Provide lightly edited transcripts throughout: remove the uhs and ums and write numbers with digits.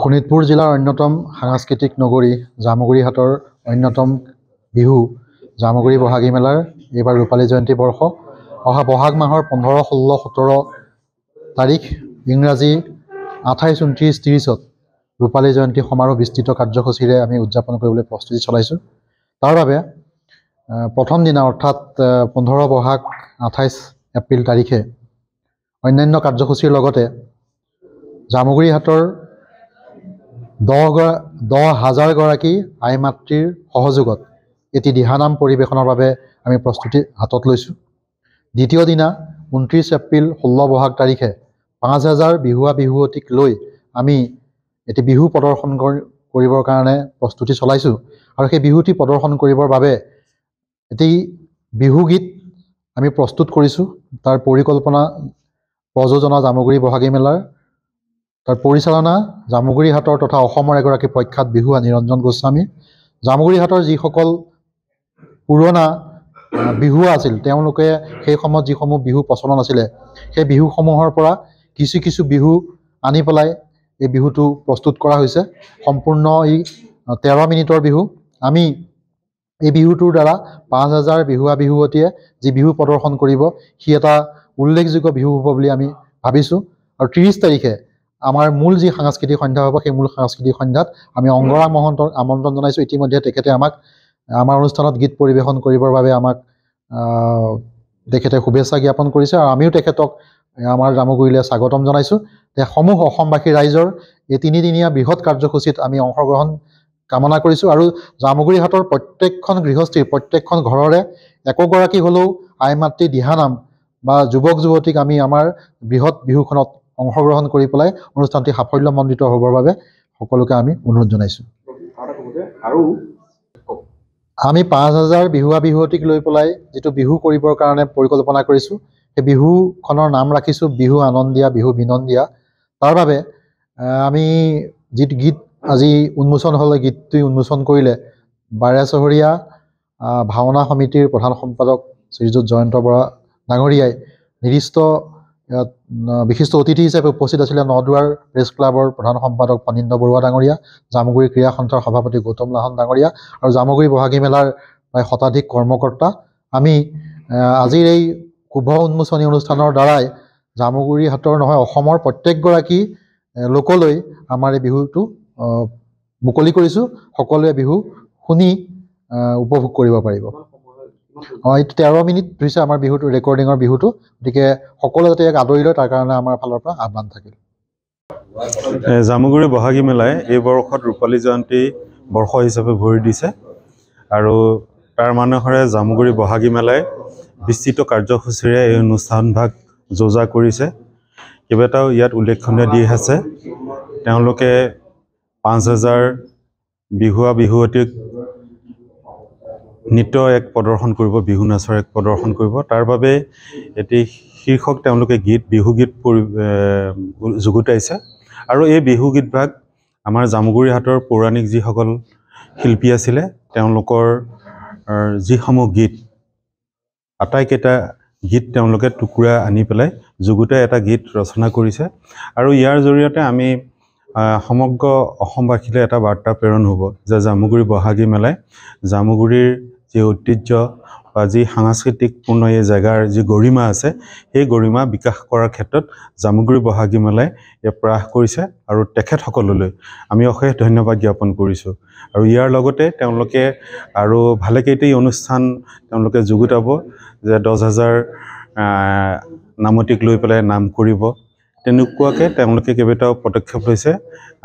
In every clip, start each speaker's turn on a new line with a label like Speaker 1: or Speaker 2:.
Speaker 1: শোণিতপুৰ জিলাৰ অন্যতম সাংস্কৃতিক নগৰী জামুগুৰিহাটৰ অন্যতম বিহু জামুগুৰি বহাগী মেলাৰ এইবাৰ ৰূপালী জয়ন্তী বৰ্ষ অহা বহাগ মাহৰ 15, 16, 17 তাৰিখ ইংৰাজী 28, 29, 30ত ৰূপালী জয়ন্তী সমাৰোহ বিস্তৃত কাৰ্যসূচীৰে আমি উদযাপন কৰিবলৈ প্ৰস্তুতি চলাইছোঁ। তাৰ বাবে প্ৰথম দিনা অৰ্থাৎ 15 বহাগ 28 এপ্ৰিল তাৰিখে অন্যান্য কাৰ্যসূচীৰ লগতে জামুগুৰিহাটৰ 10,000 গৰাকী আই মাতৃৰ সহযোগত এটি দিহানাম পৰিৱেশনৰ বাবে আমি প্ৰস্তুতি হাতত লৈছোঁ। দ্বিতীয় দিনা 29 এপ্ৰিল 16 বহাগ তাৰিখে 5,000 বিহুৱা বিহুৱতীক লৈ আমি এটি বিহু প্ৰদৰ্শন কৰিবৰ কাৰণে প্ৰস্তুতি চলাইছোঁ আৰু সেই বিহুটি প্ৰদৰ্শন কৰিবৰ বাবে এটি বিহু গীত আমি প্ৰস্তুত কৰিছোঁ। তাৰ পৰিকল্পনা প্ৰযোজনা জামুগুৰি বহাগী মেলাৰ, তাৰ পৰিচালনা জামুগুৰিহাটৰ তথা অসমৰ এগৰাকী প্ৰখ্যাত বিহুৱা নিৰঞ্জন গোস্বামী। জামুগুৰিহাটৰ যিসকল পুৰণা বিহুৱা আছিল তেওঁলোকে সেই সময়ত যিসমূহ বিহু প্ৰচলন আছিলে সেই বিহুসমূহৰ পৰা কিছু বিহু আনি পেলাই এই বিহুটো প্ৰস্তুত কৰা হৈছে। সম্পূৰ্ণ ই 13 মিনিটৰ বিহু। আমি এই বিহুটোৰ দ্বাৰা 5,000 বিহুৱা বিহুৱতীয়ে যি বিহু প্ৰদৰ্শন কৰিব সি এটা উল্লেখযোগ্য বিহু হ'ব বুলি আমি ভাবিছোঁ। আৰু 30 তাৰিখে আমাৰ মূল যি সাংস্কৃতিক সন্ধ্যা হ'ব সেই মূল সাংস্কৃতিক সন্ধ্যাত আমি অংগৰাগ মহন্তক আমন্ত্ৰণ জনাইছোঁ। ইতিমধ্যে তেখেতে আমাক আমাৰ অনুষ্ঠানত গীত পৰিৱেশন কৰিবৰ বাবে আমাক তেখেতে শুভেচ্ছা জ্ঞাপন কৰিছে আৰু আমিও তেখেতক আমাৰ জামুগুৰিলৈ স্বাগতম জনাইছোঁ। সমূহ অসমবাসী ৰাইজৰ এই 3 দিনীয়া বৃহৎ কাৰ্যসূচীত আমি অংশগ্ৰহণ কামনা কৰিছোঁ আৰু জামুগুৰিহাটৰ প্ৰত্যেকখন গৃহস্থীৰ প্ৰত্যেকখন ঘৰৰে একোগৰাকী হ'লেও আই মাতৃ দিহানাম বা যুৱক যুৱতীক আমি আমাৰ বৃহৎ বিহুখনত অংশগ্ৰহণ কৰি পেলাই অনুষ্ঠানটি সাফল্যমণ্ডিত হ'বৰ বাবে সকলোকে আমি অনুৰোধ জনাইছোঁ। আমি 5,000 বিহুৱা বিহুৱতীক লৈ পেলাই যিটো বিহু কৰিবৰ কাৰণে পৰিকল্পনা কৰিছোঁ সেই বিহুখনৰ নাম ৰাখিছোঁ বিহু আনন্দিয়া বিহু বিনন্দিয়া। তাৰ বাবে আমি যিটো গীত আজি উন্মোচন হ'লে গীতটি উন্মোচন কৰিলে বাৰে চহৰীয়া ভাওনা সমিতিৰ প্ৰধান সম্পাদক শ্ৰীযুত জয়ন্ত বৰা ডাঙৰীয়াই নিৰ্দিষ্ট বিশিষ্ট অতিথি হিচাপে উপস্থিত আছিলে নদুৱাৰ প্ৰেছ ক্লাবৰ প্ৰধান সম্পাদক ফণীন্দ্ৰ বৰুৱা ডাঙৰীয়া, জামুগুৰি ক্ৰীড়া সন্থাৰ সভাপতি গৌতম লাহন ডাঙৰীয়া আৰু জামুগুৰি বহাগী মেলাৰ প্ৰায় শতাধিক কৰ্মকৰ্তা। আমি আজিৰ এই শুভ উন্মোচনী অনুষ্ঠানৰ দ্বাৰাই জামুগুৰিহাটৰ নহয় অসমৰ প্ৰত্যেকগৰাকী লোকলৈ আমাৰ এই বিহুটো মুকলি কৰিছোঁ। সকলোৱে বিহু শুনি উপভোগ কৰিব পাৰিব। এইটো 13 মিনিট হৈছে আমাৰ বিহুটো ৰেকৰ্ডিঙৰ বিহুটো, গতিকে সকলোৱে যাতে ইয়াক আদৰি লয় তাৰ কাৰণে আমাৰ ফালৰ পৰা আহ্বান থাকিল।
Speaker 2: জামুগুৰি বহাগী মেলাই এই বৰ্ষত ৰূপালী জয়ন্তী বৰ্ষ হিচাপে ভৰি দিছে আৰু তাৰ মানুহৰে জামুগুৰি বহাগী মেলাই বিস্তৃত কাৰ্যসূচীৰে এই অনুষ্ঠানভাগ যোজা কৰিছে। কেইবাটাও ইয়াত উল্লেখনীয় দিশ আছে। তেওঁলোকে 5,000 বিহুৱা বিহুৱতীক নৃত্য এক প্ৰদৰ্শন কৰিব, বিহু নাচৰ এক প্ৰদৰ্শন কৰিব। তাৰ বাবে এটি শীৰ্ষক তেওঁলোকে গীত বিহু গীত যুগুতাইছে আৰু এই বিহু গীতভাগ আমাৰ জামুগুৰিহাটৰ পৌৰাণিক যিসকল শিল্পী আছিলে তেওঁলোকৰ যিসমূহ গীত আটাইকেইটা গীত তেওঁলোকে টুকুৰা আনি পেলাই যুগুতাই এটা গীত ৰচনা কৰিছে আৰু ইয়াৰ জৰিয়তে আমি সমগ্ৰ অসমবাসীলৈ এটা বাৰ্তা প্ৰেৰণ হ'ব যে জামুগুৰি বহাগী মেলাই জামুগুৰিৰ যি ঐতিহ্য বা যি সাংস্কৃতিকপূৰ্ণ এই জেগাৰ যি গৰিমা আছে সেই গৰিমা বিকাশ কৰাৰ ক্ষেত্ৰত জামুগুৰি বহাগী মেলাই প্ৰয়াস কৰিছে আৰু তেখেতসকললৈ আমি অশেষ ধন্যবাদ জ্ঞাপন কৰিছোঁ। আৰু ইয়াৰ লগতে তেওঁলোকে আৰু ভালেকেইটাই অনুষ্ঠান তেওঁলোকে যুগুতাব যে 10,000 নামতীক লৈ পেলাই নাম কৰিব। তেনেকুৱাকৈ তেওঁলোকে কেইবাটাও পদক্ষেপ লৈছে।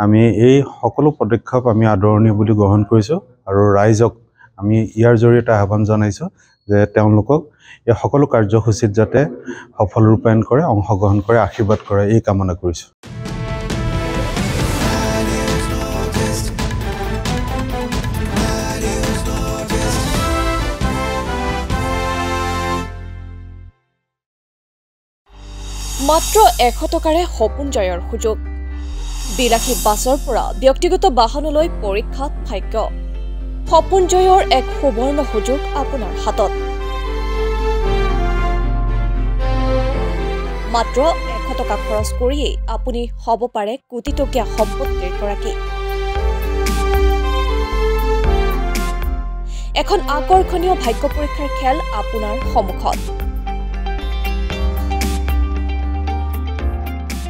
Speaker 2: আমি এই সকলো পদক্ষেপ আমি আদৰণীয় বুলি গ্ৰহণ কৰিছোঁ আৰু ৰাইজক আমি ইয়াৰ জৰিয়তে আহ্বান জনাইছোঁ যে তেওঁলোকক এই সকলো কাৰ্যসূচীত যাতে সফল ৰূপায়ণ কৰে, অংশগ্ৰহণ কৰে, আশীৰ্বাদ কৰে এই কামনা কৰিছোঁ।
Speaker 3: মাত্ৰ 100 টকাৰে সপোন জয়ৰ সুযোগ। বিলাসী বাছৰ পৰা ব্যক্তিগত বাহনলৈ পৰীক্ষাত ভাগ্য। সপোন জয়ৰ এক সুবৰ্ণ সুযোগ আপোনাৰ হাতত। মাত্ৰ 100 টকা খৰচ কৰিয়েই আপুনি হ'ব পাৰে কোটিটকীয়া সম্পত্তিৰ গৰাকী। এখন আকৰ্ষণীয় ভাগ্য পৰীক্ষাৰ খেল আপোনাৰ সন্মুখত।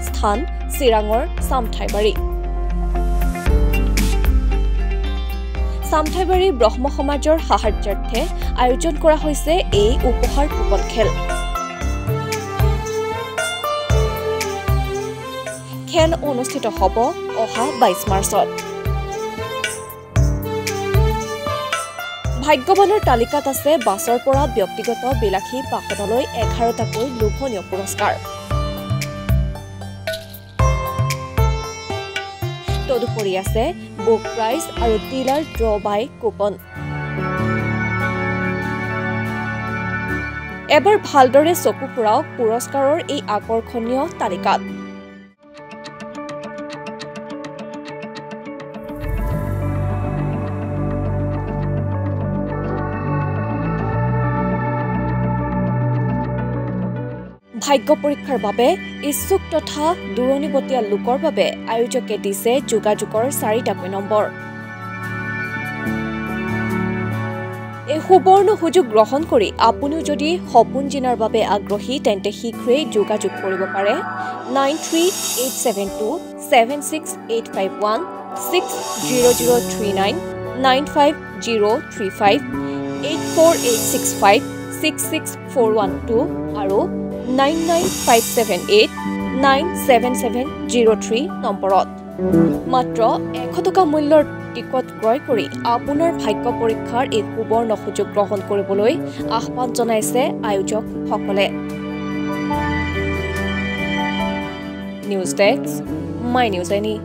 Speaker 3: স্থান চিৰাঙৰ চামঠাইবাৰী। চামঠাইবাৰী ব্ৰহ্ম সমাজৰ সাহায্যাৰ্থে আয়োজন কৰা হৈছে এই উপহাৰ কুপন খেল। খেল অনুষ্ঠিত হ'ব অহা 22 মাৰ্চত। ভাগ্যৱানৰ তালিকাত আছে বাছৰ পৰা ব্যক্তিগত বিলাসী বাহনলৈ 11টাকৈ লোভনীয় পুৰস্কাৰ। তদুপৰি আছে বুক প্ৰাইজ আৰু ডিলাৰ ড্ৰ বাই কুপন। এবাৰ ভালদৰে চকু ফুৰাওক পুৰস্কাৰৰ এই আকৰ্ষণীয় তালিকাত। ভাগ্য পৰীক্ষাৰ বাবে ইচ্ছুক তথা দূৰণিবতীয়া লোকৰ বাবে আয়োজকে দিছে যোগাযোগৰ 4টাকৈ নম্বৰ। এই সুবৰ্ণ সুযোগ গ্ৰহণ কৰি আপুনিও যদি সপোন জিনাৰ বাবে আগ্ৰহী তেন্তে শীঘ্ৰেই যোগাযোগ কৰিব পাৰে 9387276851 60039 95035 84865 66412 আৰু 99578977703 নম্বৰত মাত্ৰ 100 টকা মূল্যৰ টিকট ক্ৰয় কৰি আপোনাৰ ভাগ্য পৰীক্ষাৰ এই সুবৰ্ণ সুযোগ গ্ৰহণ কৰিবলৈ আহ্বান জনাইছে আয়োজকসকলে। News desk my news any.